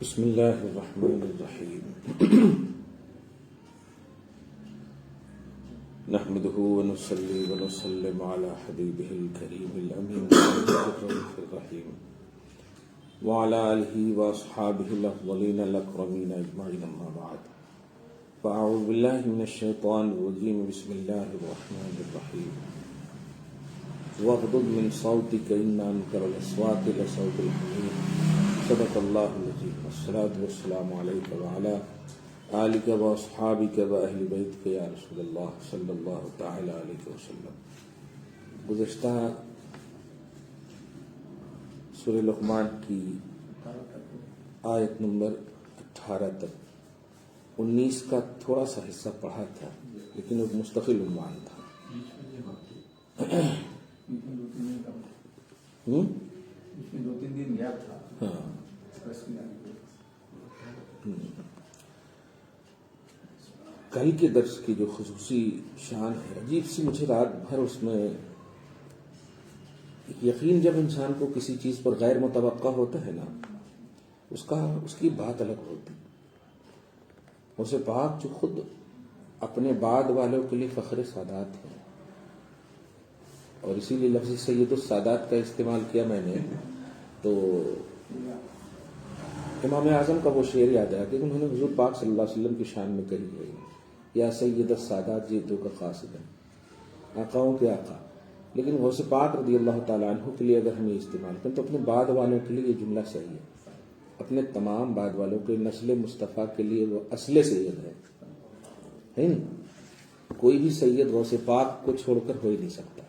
بسم اللہ الرحمن الرحیم نحمده ونصلي ونسلم على حبيبه الكريم الأمين الرؤوف الرحيم وعلى آله وأصحابه الأفضلين الأكرمين أجمعين أما بعد فأعوذ بالله من الشيطان الرجيم بسم الله الرحمن الرحيم واغضض من صوتك إن أنكر الأصوات لصوت الحمير صدق اللہ العظیم والصلاة والسلام علیک وعلی آلک واصحابک واہل بیتک یا رسول اللہ صلی اللہ تعالی علیہ وسلم۔ گزشتہ سورہ لقمان کی آیت نمبر 18 تک 19 کا تھوڑا سا حصہ پڑھا تھا، لیکن ایک مستقل عنوان تھا۔ کل کے درس کی جو خصوصی شان ہے، عجیب سی مجھے رات بھر اس میں یقین، جب انسان کو کسی چیز پر غیر متوقع ہوتا ہے نا، اس کی بات الگ ہوتی۔ اسے پاک جو خود اپنے بعد والوں کے لیے فخر سادات ہے، اور اسی لیے لفظ سید السادات کا استعمال کیا میں نے، تو امام اعظم کا وہ شعر یاد آیا کہ انہوں نے حضور پاک صلی اللہ علیہ وسلم کی شان میں کہی ہے، یا سید السادات جیتو کا قاصد ہے، آقاؤں کے آقا۔ لیکن غوث پاک رضی اللہ تعالیٰ عنہ کے لیے اگر ہم یہ استعمال کریں تو اپنے بعد والوں کے لیے یہ جملہ صحیح ہے، اپنے تمام بعد والوں کے نسل مصطفیٰ کے لیے وہ اصل سید ہے نا؟ کوئی بھی سید غوث پاک کو چھوڑ کر ہو ہی نہیں سکتا،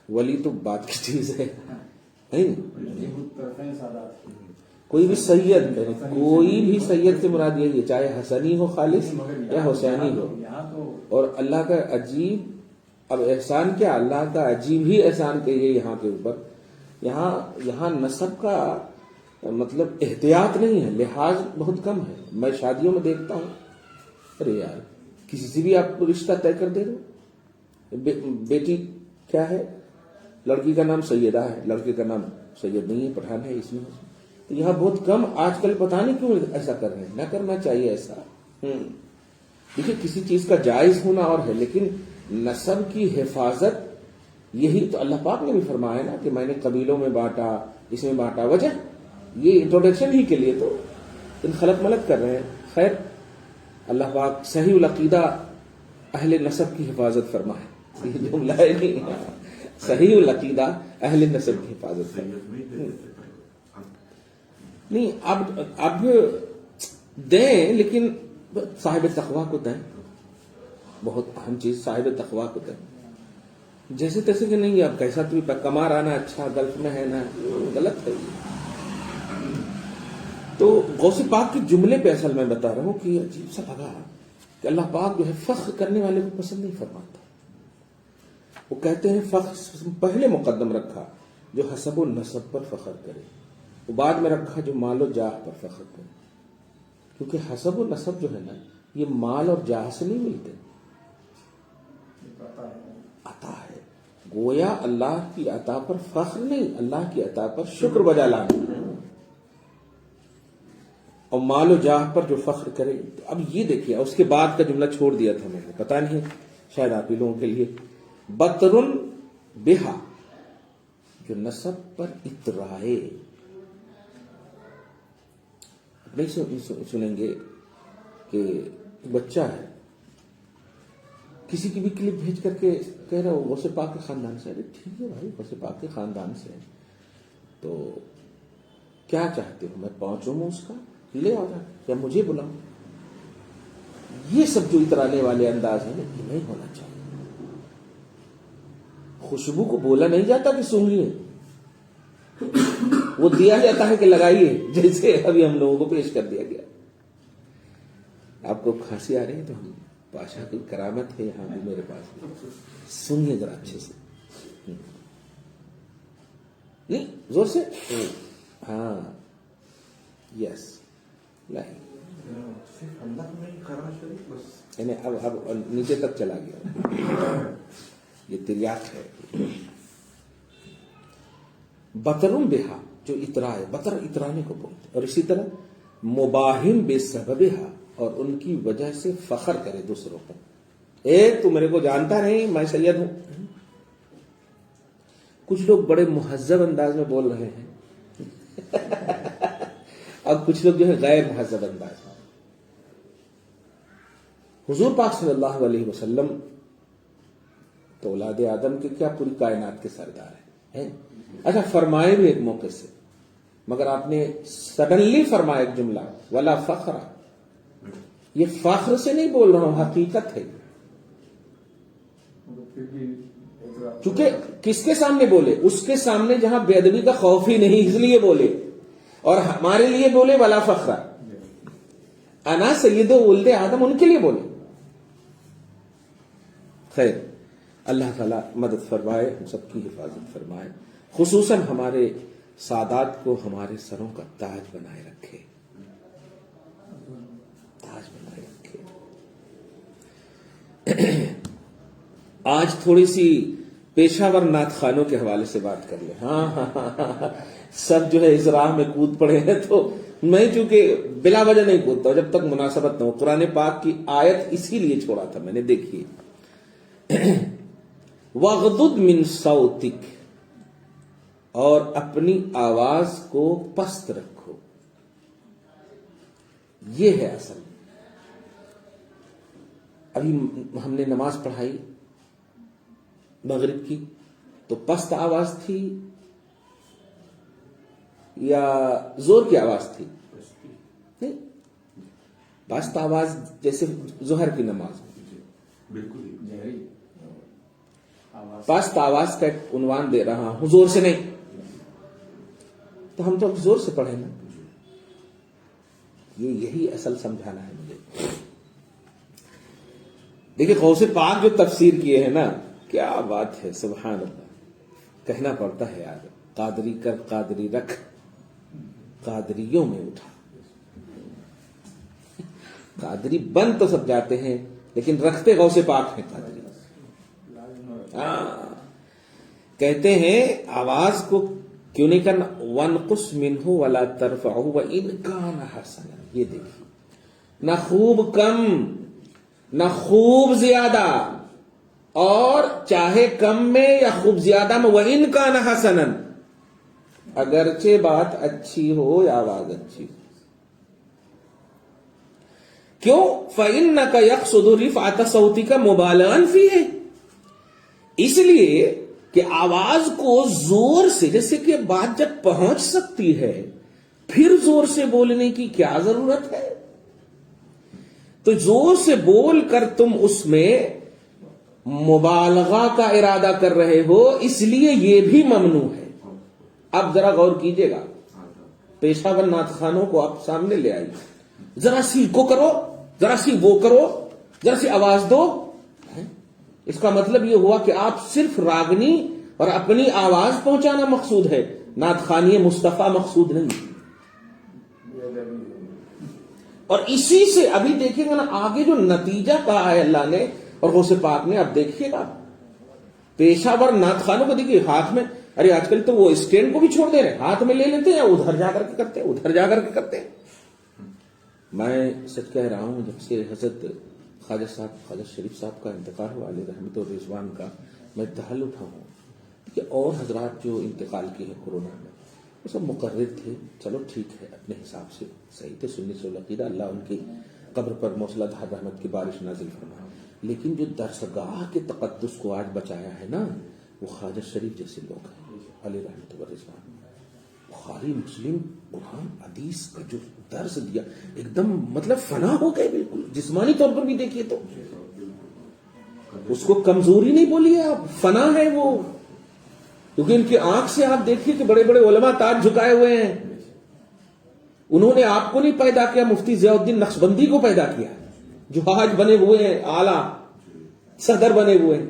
ولی تو بات کی چیز ہے۔ کوئی بھی سید سے مراد یہی ہے، چاہے حسنی ہو خالص یا حسینی ہو۔ اور اللہ کا عجیب، اب احسان کیا، اللہ کا عجیب ہی احسان کہیے یہاں کے اوپر۔ یہاں نسب کا مطلب احتیاط نہیں ہے، لحاظ بہت کم ہے۔ میں شادیوں میں دیکھتا ہوں، ارے یار کسی سے بھی آپ کو رشتہ طے کر دے دو، بیٹی کیا ہے، لڑکی کا نام سیدہ ہے، لڑکے کا نام سید نہیں ہے، پٹھان ہے اس میں۔ تو یہاں بہت کم آج کل پتہ نہیں کیوں ایسا کر رہے ہیں، نہ کرنا چاہیے ایسا۔ دیکھیے کسی چیز کا جائز ہونا اور ہے، لیکن نسب کی حفاظت، یہی تو اللہ پاک نے بھی فرمایا نا کہ میں نے قبیلوں میں بانٹا، اس میں بانٹا، وجہ یہ انٹروڈکشن ہی کے لیے تو ان خلط ملط کر رہے ہیں۔ خیر، اللہ پاک صحیح العقیدہ اہل نسب کی حفاظت فرمائے، یہ جملہ ہے نہیں، صحیح العقیدہ اہل نسب کی حفاظت فرمائے۔ نہیں اب دیں، لیکن صاحب تقویٰ کو دیں، بہت اہم چیز صاحب تقویٰ کو دیں۔ جیسے تیسے کہ نہیں اب کیسا تو کما رہا نا، اچھا گلف میں ہے نا، غلط ہے یہ۔ تو غوث پاک کے جملے پہ اصل میں بتا رہا ہوں کہ عجیب سا لگا کہ اللہ پاک جو ہے فخر کرنے والے کو پسند نہیں فرماتا۔ وہ کہتے ہیں فخر پہلے مقدم رکھا جو حسب و نسب پر فخر کرے، وہ بعد میں رکھا جو مال و جاہ پر فخر کرے، کیونکہ حسب و نسب جو ہے نا یہ مال اور جاہ سے نہیں ملتے، عطا ہے۔ گویا اللہ کی عطا پر فخر نہیں، اللہ کی عطا پر شکر بجا لانا، اور مال و جاہ پر جو فخر کرے۔ تو اب یہ دیکھیے، اس کے بعد کا جملہ چھوڑ دیا تھا میں نے، پتہ نہیں شاید آپ ہی لوگوں کے لیے، بطرن بہا، جو نسب پر اترائے۔ نہیں سنیں گے، کہ بچہ ہے کسی کی بھی کلپ بھیج کر کے کہہ رہا ہو غوث پاک کے خاندان سے. ارے ٹھیک ہے بھائی غوث پاک کے خاندان سے تو کیا چاہتے ہو میں پہنچوں اس کا لے آ جا یا مجھے بلاؤ. یہ سب جو اترانے والے انداز ہیں یہ نہیں ہونا چاہیے. خوشبو کو بولا نہیں جاتا کہ سونگھیے, وہ دیا جاتا ہے کہ لگائیے, جیسے ابھی ہم لوگوں کو پیش کر دیا گیا. آپ کو کھانسی آ رہی ہے تو ہم پاشا کی کرامت ہے یہاں بھی میرے پاس, سنیے ذرا اچھے سے, نہیں زور سے, ہاں یس نہیں یعنی اب نیچے تک چلا گیا, یہ تریاق ہے. بطرم بہا جو اترائے, بطر اترانے کو بولتے, اور اسی طرح مباہم بے سببہا اور ان کی وجہ سے فخر کرے دوسروں پر. تو میرے کو جانتا نہیں میں سید ہوں. کچھ لوگ بڑے مہذب انداز میں بول رہے ہیں اور کچھ لوگ جو ہے غیر مہذب انداز میں. حضور پاک صلی اللہ علیہ وسلم تو اولاد آدم کے کیا پوری کائنات کے سردار ہیں. اچھا فرمائے بھی ایک موقع سے, مگر آپ نے سڈنلی فرمایا ایک جملہ ولا فخر. یہ فخر سے نہیں بول رہا ہوں, حقیقت ہے. چونکہ کس کے سامنے بولے, اس کے سامنے جہاں بے ادبی کا خوف ہی نہیں, اس لیے بولے. اور ہمارے لیے بولے ولا فخر, انا سید ولد آدم, ان کے لیے بولے. خیر اللہ تعالیٰ مدد فرمائے, ہم سب کی حفاظت فرمائے, خصوصاً ہمارے سادات کو ہمارے سروں کا تاج بنائے رکھے, تاج بنائے رکھے. آج تھوڑی سی پیشہ ور نعت خوانوں کے حوالے سے بات کر لیں. ہاں سب جو ہے اس راہ میں کود پڑے ہیں, تو میں چونکہ بلا وجہ نہیں کودتا جب تک مناسبت نہ ہو. قرآن پاک کی آیت اسی لیے چھوڑا تھا میں نے, دیکھیے وَغْضُضْ مِنْ صَوْتِكَ, اور اپنی آواز کو پست رکھو. یہ ہے اصل. ابھی ہم نے نماز پڑھائی مغرب کی, تو پست آواز تھی یا زور کی آواز تھی؟ نہیں, پست آواز جیسے ظہر کی نماز, بالکل پست آواز کا ایک عنوان دے رہا ہوں, زور سے نہیں. تو ہم تو زور سے پڑھیں نا, یہی اصل سمجھانا ہے مجھے. دیکھیے غوث پاک جو تفسیر کیے ہیں نا, کیا بات ہے, سبحان اللہ. کہنا پڑتا ہے یار, قادری کر قادری رکھ, قادریوں میں اٹھا. قادری بن تو سب جاتے ہیں لیکن رکھتے غوث پاک ہیں قادری. کہتے ہیں آواز کو کیوں نہیں کرنا, وَانْقُصْ مِنْهُ وَلَا تَرْفَعُهُ وَإِنْ كَانَ حَسَنًا. یہ دیکھیے, نہ خوب کم نہ خوب زیادہ, اور چاہے کم میں یا خوب زیادہ میں, وَإِنْ كَانَ حَسَنًا, اگرچہ بات اچھی ہو یا آواز اچھی ہو. کیوں؟ فَإِنَّكَ يَقْصُدُ رِفْعَةَ صَوْتِكَ مُبَالَغًا فِيهِ, اس لیے کہ آواز کو زور سے, جیسے کہ بات جب پہنچ سکتی ہے پھر زور سے بولنے کی کیا ضرورت ہے. تو زور سے بول کر تم اس میں مبالغہ کا ارادہ کر رہے ہو, اس لیے یہ بھی ممنوع ہے. اب ذرا غور کیجئے گا, پیشہ ور نعت خوانوں کو آپ سامنے لے آئیے, ذرا سی کو کرو, ذرا سی وہ کرو, ذرا سی آواز دو. اس کا مطلب یہ ہوا کہ آپ صرف راگنی اور اپنی آواز پہنچانا مقصود ہے, نعت خوانی مصطفیٰ مقصود نہیں. اور اسی سے ابھی دیکھیں گے نا آگے جو نتیجہ کہا ہے اللہ نے اور غوث پاک نے, اب دیکھیے گا پیشہ ور نعت خوانوں کو دیکھیے ہاتھ میں, ارے آج کل تو وہ اسٹینڈ کو بھی چھوڑ دے رہے, ہاتھ میں لے لیتے ہیں, ادھر جا کر کے کرتے ہیں, ادھر جا کر کے کرتے ہیں. میں سچ کہہ رہا ہوں, جب سے حضرت خواجہ صاحب خواجہ شریف صاحب کا انتقال ہوا علیہ رحمت و رضوان کا, میں دہل اٹھا ہوں کہ اور حضرات جو انتقال کی ہے کورونا میں وہ سب مقرر تھے, چلو ٹھیک ہے اپنے حساب سے صحیح تھے, سنی سو عقیدہ, اللہ ان کی قبر پر موسلادھار رحمت کی بارش نازل فرما. لیکن جو درسگاہ کے تقدس کو آج بچایا ہے نا وہ خواجہ شریف جیسے لوگ ہیں علی رحمت و رضوان. بخاری مسلم قرآن حدیث کا جو درس دیا ایک دم مطلب فنا ہو گئے بالکل. جسمانی طور پر بھی دیکھیے تو اس کو کمزوری نہیں بولیے آپ, فنا ہے وہ. کیونکہ ان کی آنکھ سے آپ دیکھیے کہ بڑے بڑے علماء تاج جھکائے ہوئے ہیں. انہوں نے آپ کو نہیں پیدا کیا, مفتی ضیاء الدین نقشبندی کو پیدا کیا جو آج بنے ہوئے ہیں اعلیٰ صدر بنے ہوئے ہیں.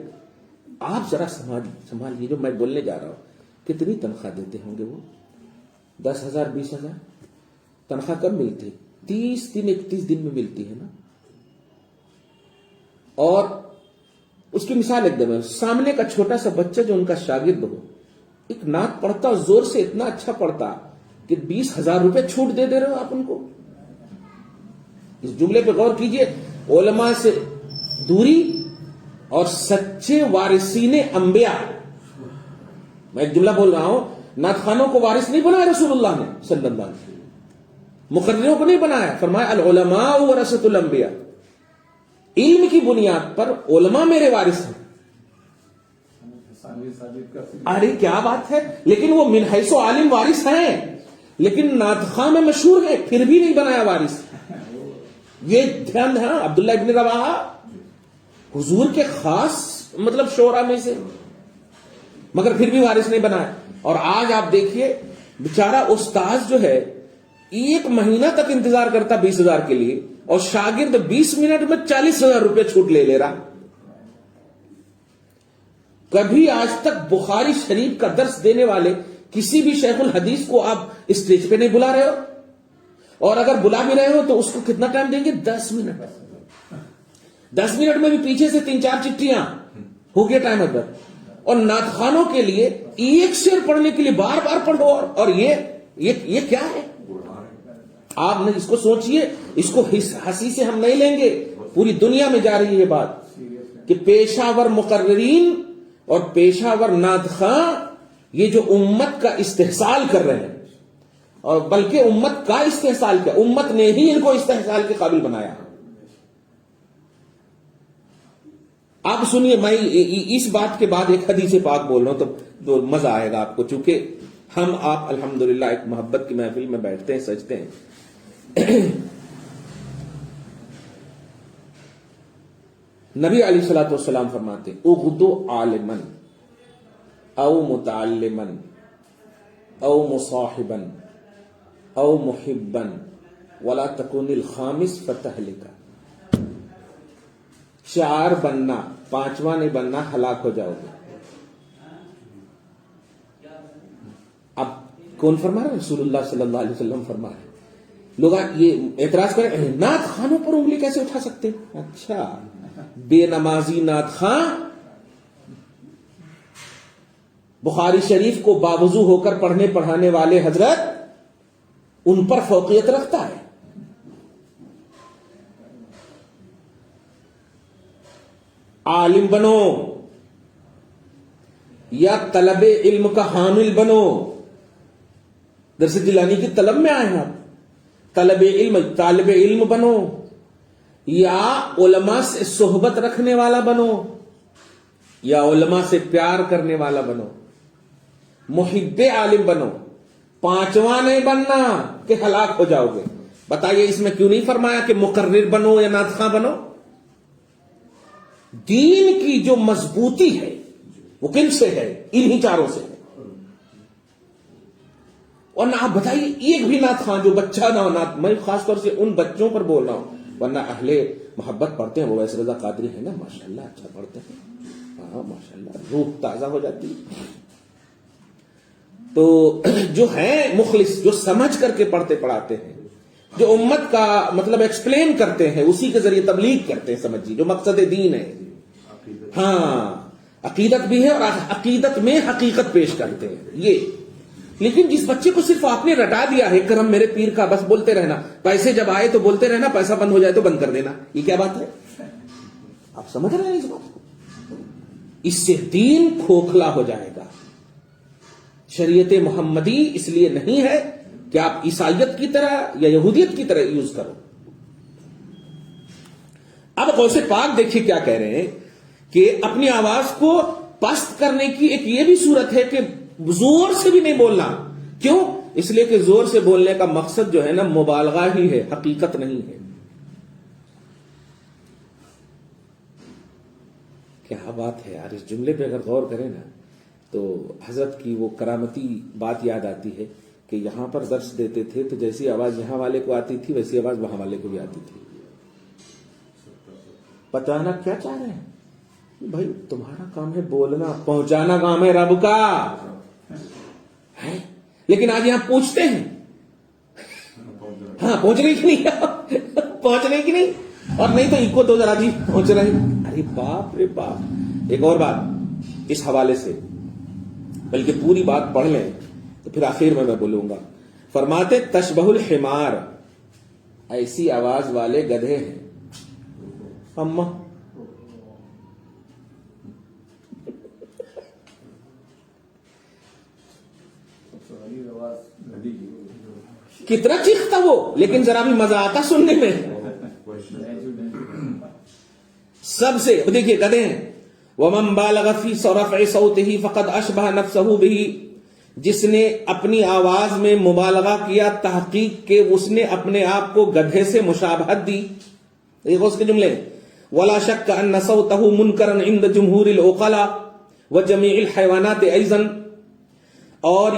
آپ ذرا سنبھالیے جو میں بولنے جا رہا ہوں. کتنی تنخواہ دیتے ہوں گے وہ؟ 10,000 20,000 تنخواہ کب ملتی؟ 30 دن 31 دن میں ملتی ہے نا. اور اس کی مثال ایک دم ہے, سامنے کا چھوٹا سا بچہ جو ان کا شاگرد ہو, ایک نعت پڑھتا اور زور سے اتنا اچھا پڑھتا کہ 20,000 روپے چھوٹ دے رہے ہو آپ ان کو. اس جملے پہ غور کیجئے, علماء سے دوری اور سچے وارثین انبیاء. میں ایک جملہ بول رہا ہوں, نعت خوانوں کو وارث نہیں بنایا رسول اللہ نے صلی اللہ علیہ وسلم, مقرروں کو نہیں بنایا. فرمایا العلماء ورثۃ الانبیاء, علم کی بنیاد پر علماء میرے وارث ہیں. ارے کیا بات ہے, لیکن وہ من حیث عالم وارث ہیں, لیکن نعت خواں میں مشہور ہے, پھر بھی نہیں بنایا وارث. یہ دھیان ہے. عبداللہ ابن رواحہ حضور کے خاص مطلب شعراء میں سے, مگر پھر بھی وارث نہیں بنایا. اور آج آپ دیکھیے بیچارہ استاذ جو ہے 1 مہینہ تک انتظار کرتا 20,000 کے لیے, اور شاگرد 20 منٹ میں 40,000 روپے چھوٹ لے رہا. کبھی آج تک بخاری شریف کا درس دینے والے کسی بھی شیخ الحدیث کو آپ اسٹیج پہ نہیں بلا رہے ہو, اور اگر بلا بھی رہے ہو تو اس کو کتنا ٹائم دیں گے؟ 10 منٹ. 10 منٹ میں بھی پیچھے سے 3-4 چٹیاں ہو گیا ٹائم ادھر. اور نعت خوانوں کے لیے ایک شعر پڑھنے کے لیے بار بار پڑھو, اور یہ کیا ہے؟ آپ نے اس کو سوچئے, اس کو ہنسی سے ہم نہیں لیں گے. پوری دنیا میں جا رہی ہے یہ بات کہ پیشہ ور مقررین اور پیشہ ور نعت خواں یہ جو امت کا استحصال کر رہے ہیں, اور بلکہ امت کا استحصال کیا, امت نے ہی ان کو استحصال کے قابل بنایا. آپ سنیے, میں اس بات کے بعد ایک حدیث پاک بول رہا ہوں تو مزہ آئے گا آپ کو, چونکہ ہم آپ الحمدللہ ایک محبت کی محفل میں بیٹھتے ہیں, سجتے ہیں. نبی علیہ الصلوۃ والسلام فرماتے اغدو عالما او متعلما او مصاحبا او محبا ولا تکن الخامس فتہلک. شعار بننا, 5واں نہیں بننا, ہلاک ہو جاؤ گے. اب کون فرما رہا ہے؟ رسول اللہ صلی اللہ علیہ وسلم فرما رہے. لوگ یہ اعتراض کریں نعت خوانوں پر انگلی کیسے اٹھا سکتے؟ اچھا, بے نمازی نعت خواں بخاری شریف کو باوضو ہو کر پڑھنے پڑھانے والے حضرت ان پر فوقیت رکھتا ہے. عالم بنو یا طلب علم کا حامل بنو. درس جیلانی کی طلب میں آئے ہیں آپ, طالب علم بنو یا علماء سے صحبت رکھنے والا بنو یا علماء سے پیار کرنے والا بنو, محب عالم بنو. 5واں نہیں بننا کہ ہلاک ہو جاؤ گے. بتائیے اس میں کیوں نہیں فرمایا کہ مقرر بنو یا نعت خواں بنو؟ دین کی جو مضبوطی ہے وہ کن سے ہے؟ انہی چاروں سے ہے. اور نہ آپ بتائیے ایک بھی نعت خواں جو بچہ نہ ہو, میں خاص طور سے ان بچوں پر بول رہا ہوں, ورنہ اہل محبت پڑھتے ہیں. وہ ویسے رضا قادری ہے نا, ماشاءاللہ اچھا پڑھتے ہیں, ہاں ماشاءاللہ روح تازہ ہو جاتی ہے. تو جو ہیں مخلص, جو سمجھ کر کے پڑھتے پڑھاتے ہیں, جو امت کا مطلب ایکسپلین کرتے ہیں, اسی کے ذریعے تبلیغ کرتے ہیں, سمجھیے جو مقصد دین ہے. ہاں عقیدت بھی ہے اور عقیدت میں حقیقت پیش کرتے ہیں یہ. لیکن جس بچے کو صرف آپ نے رٹا دیا ہے کرم میرے پیر کا, بس بولتے رہنا, پیسے جب آئے تو بولتے رہنا, پیسہ بند ہو جائے تو بند کر دینا, یہ کیا بات ہے؟ آپ سمجھ رہے ہیں اس بات کو؟ اس سے دین کھوکھلا ہو جائے گا. شریعت محمدی اس لیے نہیں ہے کہ آپ عیسائیت کی طرح یا یہودیت کی طرح یوز کرو. اب غوث پاک دیکھیے کیا کہہ رہے ہیں کہ اپنی آواز کو پست کرنے کی ایک یہ بھی صورت ہے کہ زور سے بھی نہیں بولنا. کیوں؟ اس لیے کہ زور سے بولنے کا مقصد جو ہے نا مبالغہ ہی ہے، حقیقت نہیں ہے. کیا بات ہے یار، اس جملے پہ اگر غور کریں نا تو حضرت کی وہ کرامتی بات یاد آتی ہے کہ یہاں پر درس دیتے تھے تو جیسی آواز یہاں والے کو آتی تھی ویسی آواز وہاں والے کو بھی آتی تھی. بتانا کیا چاہ رہے ہیں بھائی؟ تمہارا کام ہے بولنا، پہنچانا کام ہے رب کا ہے. لیکن آج یہاں پوچھتے ہیں ہاں پہنچنے کی نہیں پہنچنے کی نہیں، اور نہیں تو ایکو تو ذرا جی پہنچ رہے. ارے باپ رے باپ. ایک اور بات اس حوالے سے، بلکہ پوری بات پڑھ لیں تو پھر آخر میں بولوں گا. فرماتے تشبہ الحمار، ایسی آواز والے گدھے ہیں. اما کتنا چیختا وہ، لیکن ذرا بھی مزہ آتا سننے میں. سب سے دیکھیے گدھے ہیں. وَمَن بَالَغَ فِي رَفْعِ صَوْتِهِ فَقَدْ أَشْبَهَ نَفْسَهُ بِهِ، جس نے اپنی آواز میں مبالغہ کیا تحقیق کے اس نے اپنے آپ کو گدھے سے مشابہت دی. دیکھو اس کے جملے. وَلَا شَكَّ أَنَّ صَوْتَهُ مُنْكَرًا عِنْدَ جُمْهُورِ الْعُقَلَاءِ وَجَمِيعِ الْحَيْوَانَاتِ أَيْضًا، اور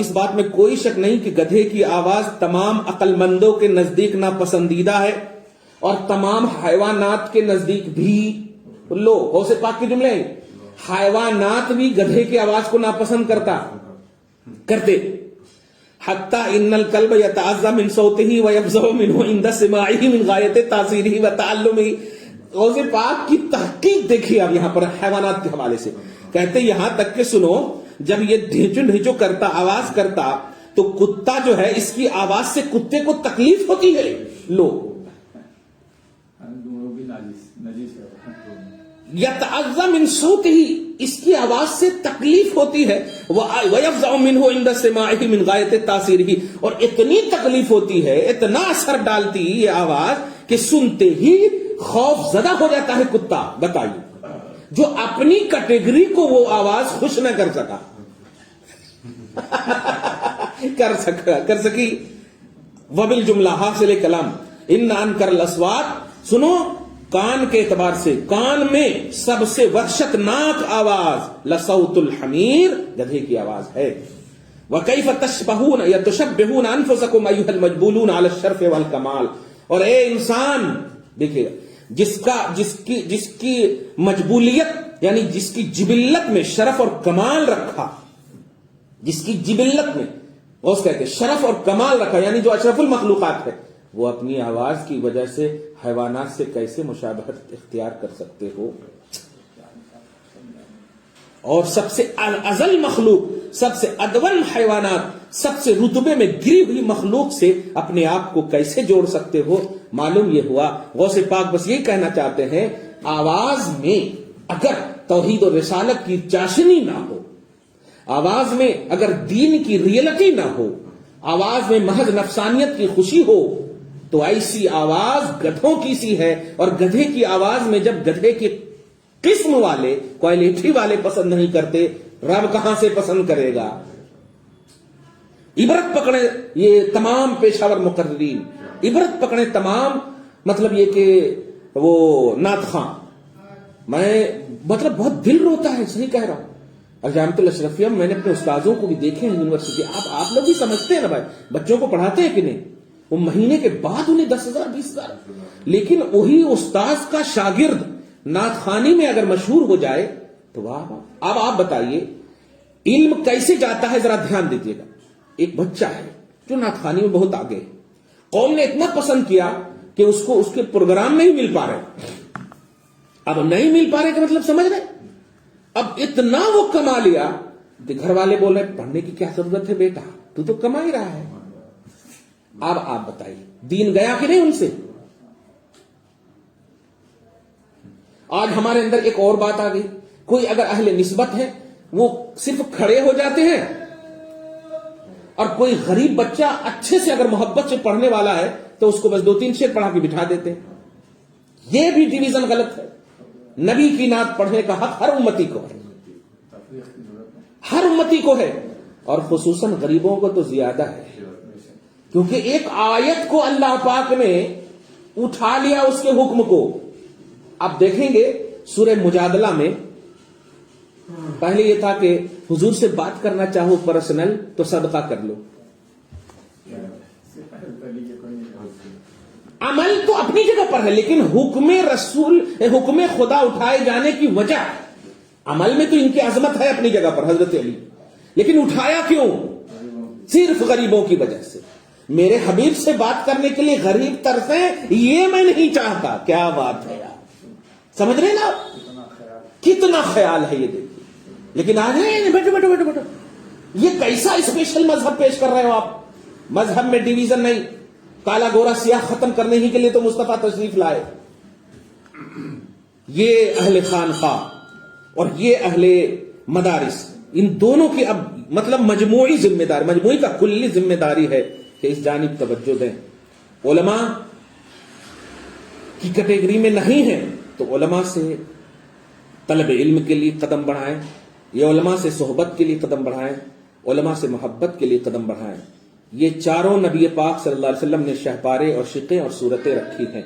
اس بات میں کوئی شک نہیں کہ گدھے کی آواز تمام عقل مندوں کے نزدیک ناپسندیدہ ہے اور تمام حیوانات کے نزدیک بھی. لو غوث پاک کے جملے ہیں. حیوانات بھی گدھے کی آواز کو ناپسند کرتے. حتی ان الکلب یتعظم من صوته ویفزع منه عند سماعه من غایت تاثیره وتعلمه. غوث پاک کی تحقیق دیکھیے اب یہاں پر حیوانات کے حوالے سے. کہتے یہاں تک کہ سنو، جب یہ ڈھیچو ڈھیچو کرتا، آواز کرتا، تو کتا جو ہے اس کی آواز سے کتے کو تکلیف ہوتی ہے. لو یتعظم من صوتہ، اس کی آواز سے تکلیف ہوتی ہے. وَيَفْزَعُ مِنْهُ عِنْدَ سِمَاعِهِ مِنْ غَایَتِ تَأْثِیرِهِ، اور اتنی تکلیف ہوتی ہے، اتنا اثر ڈالتی یہ آواز کہ سنتے ہی خوف زدہ ہو جاتا ہے کتا. بتائیے، جو اپنی کیٹیگری کو وہ آواز خوش نہ کر سکا کر سکی. وبالجملہ حاصل کلام ان انکر الاصوات، سنو کان کے اعتبار سے، کان میں سب سے وحشت ناک آواز لصوت الحمیر، گدھے کی آواز ہے. وکیف تشبہون یا تشبہون انفسکم ایھا المجبولون علی الشرف والکمال. اور اے انسان دیکھیے، جس کی مجبولیت یعنی جس کی جبلت میں شرف اور کمال رکھا، جس کی جبلت میں غوث کہتے شرف اور کمال رکھا، یعنی جو اشرف المخلوقات ہے، وہ اپنی آواز کی وجہ سے حیوانات سے کیسے مشابہت اختیار کر سکتے ہو؟ اور سب سے ازل مخلوق، سب سے ادون حیوانات، سب سے رتبے میں گری ہوئی مخلوق سے اپنے آپ کو کیسے جوڑ سکتے ہو؟ معلوم یہ ہوا غوث پاک بس یہی کہنا چاہتے ہیں، آواز میں اگر توحید و رسالت کی چاشنی نہ ہو، آواز میں اگر دین کی ریئلٹی نہ ہو، آواز میں محض نفسانیت کی خوشی ہو، تو ایسی آواز گدھوں کی سی ہے. اور گدھے کی آواز میں جب گدھے کی قسم والے، کوالٹی والے پسند نہیں کرتے، رب کہاں سے پسند کرے گا؟ عبرت پکڑے یہ تمام پیشاور مقررین، عبرت پکڑے تمام، مطلب یہ کہ وہ نعت خواں. میں مطلب بہت دل روتا ہے، صحیح کہہ رہا ہوں. اور جامعۃ الاشرفیہ میں نے اپنے استاذوں کو بھی دیکھے ہیں یونیورسٹی. آپ لوگ بھی سمجھتے ہیں نا بھائی، بچوں کو پڑھاتے ہیں کہ نہیں؟ وہ مہینے کے بعد انہیں 10,000 20,000، لیکن وہی استاذ کا شاگرد نعت خوانی میں اگر مشہور ہو جائے تو واہ. اب آپ بتائیے علم کیسے جاتا ہے، ذرا دھیان دیجیے گا. ایک بچہ ہے جو نعت خوانی میں بہت آگے ہے، قوم نے اتنا پسند کیا کہ اس کو اس کے پروگرام نہیں مل پا رہے. اب نہیں مل پا رہے کا مطلب سمجھ رہے؟ اب اتنا وہ کما لیا کہ گھر والے بول رہے پڑھنے کی کیا ضرورت ہے بیٹا، تو کما ہی رہا ہے. اب آپ بتائیے دین گیا کہ نہیں ان سے؟ آج ہمارے اندر ایک اور بات آ گئی، کوئی اگر اہل نسبت ہے وہ صرف کھڑے ہو جاتے ہیں، اور کوئی غریب بچہ اچھے سے اگر محبت سے پڑھنے والا ہے تو اس کو بس 2-3 شعر پڑھا کے بٹھا دیتے ہیں. یہ بھی ڈویژن غلط ہے. نبی کی نعت پڑھنے کا حق ہر امتی کو ہے, ہر امتی کو ہے, اور خصوصاً غریبوں کو تو زیادہ ہے, کیونکہ ایک آیت کو اللہ پاک نے اٹھا لیا اس کے حکم کو. آپ دیکھیں گے سورہ مجادلہ میں پہلے یہ تھا کہ حضور سے بات کرنا چاہو پرسنل تو صدقہ کر لو. عمل تو اپنی جگہ پر ہے, لیکن حکم رسول, حکم خدا اٹھائے جانے کی وجہ, عمل میں تو ان کی عظمت ہے اپنی جگہ پر حضرت علی, لیکن اٹھایا کیوں؟ صرف غریبوں کی وجہ سے. میرے حبیب سے بات کرنے کے لیے غریب ترسیں, یہ میں نہیں چاہتا. کیا بات ہے یار, سمجھ رہے نا کتنا خیال ہے یہ دیکھیے. لیکن آج بیٹھو بیٹھو بیٹھو بیٹھو, یہ کیسا اسپیشل مذہب پیش کر رہے ہو آپ؟ مذہب میں ڈویژن نہیں, کالا گورا سیاہ ختم کرنے ہی کے لیے تو مصطفیٰ تشریف لائے. یہ اہل خانقاہ اور یہ اہل مدارس, ان دونوں کی اب مطلب مجموعی ذمہ داری, مجموعی کا کلی ذمہ داری ہے کہ اس جانب توجہ دیں. علماء کی کیٹیگری میں نہیں ہیں تو علماء سے طلب علم کے لیے قدم بڑھائیں, یہ علماء سے صحبت کے لیے قدم بڑھائیں, علماء سے محبت کے لیے قدم بڑھائیں. یہ چاروں نبی پاک صلی اللہ علیہ وسلم نے شہپارے اور شقیں اور صورتیں رکھی ہیں.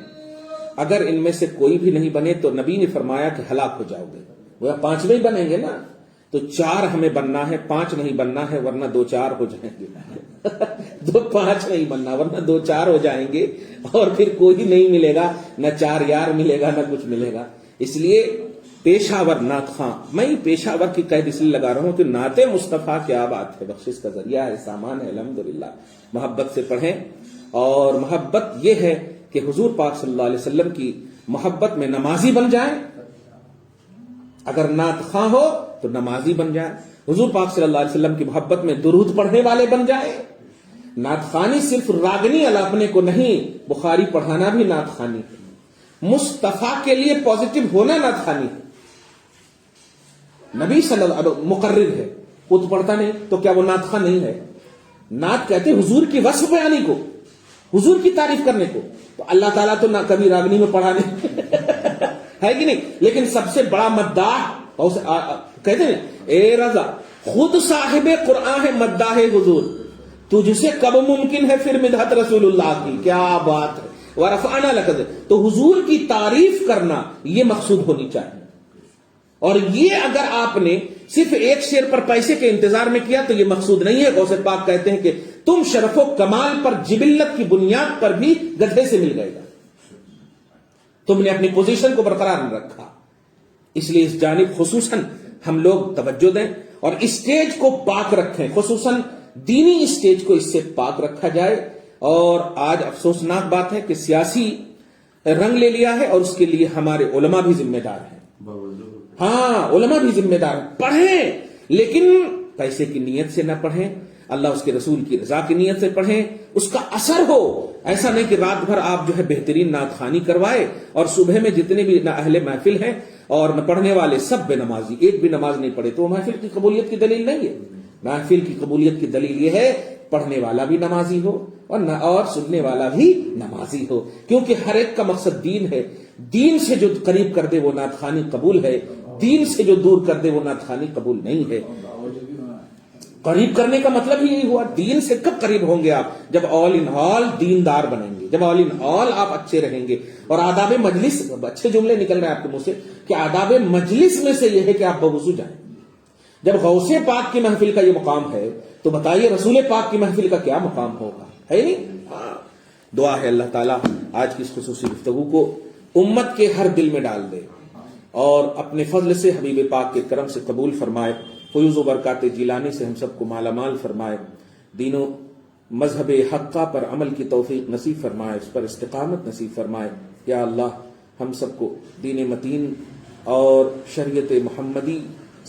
اگر ان میں سے کوئی بھی نہیں بنے تو نبی نے فرمایا کہ ہلاک ہو جاؤ گے. وہ 5ویں بنیں گے نا, تو 4 ہمیں بننا ہے, 5 نہیں بننا ہے, ورنہ 2-4 ہو جائیں گے. 5 نہیں بننا ورنہ 2-4 ہو جائیں گے, اور پھر کوئی نہیں ملے گا, نہ 4 یار ملے گا نہ کچھ ملے گا. اس لیے پیشاور نعت خواں, میں پیشاور کی قید اس لیے لگا رہا ہوں کہ نعت مصطفیٰ کیا بات ہے, بخشش کا ذریعہ ہے, سامان ہے, الحمدللہ. محبت سے پڑھیں, اور محبت یہ ہے کہ حضور پاک صلی اللہ علیہ وسلم کی محبت میں نمازی بن جائیں. اگر نعت خواں ہو تو نمازی بن جائیں, حضور پاک صلی اللہ علیہ وسلم کی محبت میں درود پڑھنے والے بن جائیں. نعت خوانی صرف راگنی الاپنے کو نہیں, بخاری پڑھانا بھی نعت خوانی ہے. مصطفیٰ کے لیے پازیٹو ہونا نعت خوانی ہے. نبی صلی اللہ علیہ وسلم مقرر ہے, خود پڑھتا نہیں تو کیا وہ نعت خواں نہیں ہے؟ نعت کہتے ہیں حضور کی وصف بیانی کو, حضور کی تعریف کرنے کو. تو اللہ تعالیٰ تو نہ کبھی راگنی میں پڑھا نہیں ہے کہ نہیں, لیکن سب سے بڑا مداح کہتے ہیں اے رضا خود صاحب قرآن ہے مداح حضور, تجھ سے کب ممکن ہے پھر مدحت رسول اللہ کی. کیا بات ہے, ورفعنا لک. تو حضور کی تعریف کرنا یہ مقصود ہونی چاہیے. اور یہ اگر آپ نے صرف ایک شعر پر پیسے کے انتظار میں کیا تو یہ مقصود نہیں ہے. غوث پاک کہتے ہیں کہ تم شرف و کمال پر جبلت کی بنیاد پر بھی گدھے سے مل گئے گا, تم نے اپنی پوزیشن کو برقرار نہ رکھا. اس لیے اس جانب خصوصاً ہم لوگ توجہ دیں اور اسٹیج کو پاک رکھیں, خصوصاً دینی اسٹیج کو اس سے پاک رکھا جائے. اور آج افسوسناک بات ہے کہ سیاسی رنگ لے لیا ہے, اور اس کے لیے ہمارے علماء بھی ذمہ دار ہیں. ہاں علماء بھی ذمہ دار ہیں. پڑھیں لیکن پیسے کی نیت سے نہ پڑھیں, اللہ اس کے رسول کی رضا کی نیت سے پڑھیں, اس کا اثر ہو. ایسا نہیں کہ رات بھر آپ جو ہے بہترین نعت خوانی کروائے اور صبح میں جتنے بھی نہ اہل محفل ہیں اور نہ پڑھنے والے سب بے نمازی, ایک بھی نماز نہیں پڑھے, تو وہ محفل کی قبولیت کی دلیل نہیں ہے. محفل کی قبولیت کی دلیل یہ ہے پڑھنے والا بھی نمازی ہو اور سننے والا بھی نمازی ہو, کیونکہ ہر ایک کا مقصد دین ہے. دین سے جو قریب کر دے وہ نعت خوانی قبول ہے, دین سے جو دور کر دے وہ نعت خوانی قبول نہیں ہے. قریب کرنے کا مطلب ہی یہی ہوا. دین سے کب قریب ہوں گے آپ؟ جب آل ان آل دیندار بنیں گے, جب آل ان آل آپ اچھے رہیں گے. اور آداب مجلس, اچھے جملے نکل رہے ہیں آپ کے منہ سے کہ آداب مجلس میں سے یہ ہے کہ آپ بوضو جائیں. جب غوث پاک کی محفل کا یہ مقام ہے تو بتائیے رسول پاک کی محفل کا کیا مقام ہوگا, ہے نہیں؟ دعا ہے اللہ تعالیٰ آج کی اس خصوصی گفتگو کو امت کے ہر دل میں ڈال دے اور اپنے فضل سے حبیب پاک کے کرم سے قبول فرمائے. فیوز و برکات جیلانی سے ہم سب کو مالا مال فرمائے. دین و مذہب حقہ پر عمل کی توفیق نصیب فرمائے, اس پر استقامت نصیب فرمائے. یا اللہ ہم سب کو دین متین اور شریعت محمدی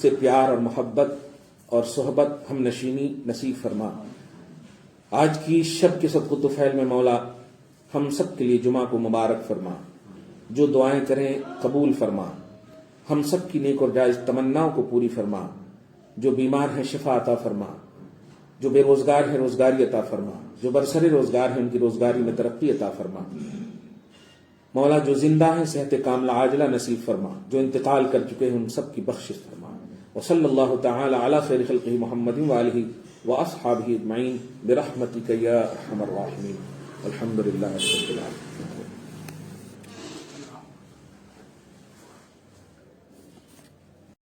سے پیار اور محبت اور صحبت ہم نشینی نصیب فرما. آج کی شب کے صدق و طفیل میں مولا ہم سب کے لیے جمعہ کو مبارک فرما. جو دعائیں کریں قبول فرما. ہم سب کی نیک اور جائز تمناؤں کو پوری فرما. جو بیمار ہیں شفا عطا فرما. جو بے روزگار ہیں روزگاری عطا فرما. جو برسر روزگار ہیں ان کی روزگاری میں ترقی عطا فرما. مولا جو زندہ ہیں صحت کاملہ عاجلہ نصیب فرما، جو انتقال کر چکے ہیں ان سب کی بخشش فرما۔ وصلی اللہ تعالی علی خیر خلقہ محمد وآلہ واصحابہ اجمعین برحمتک یا ارحم الراحمین۔ الحمد للہ رب العالمین۔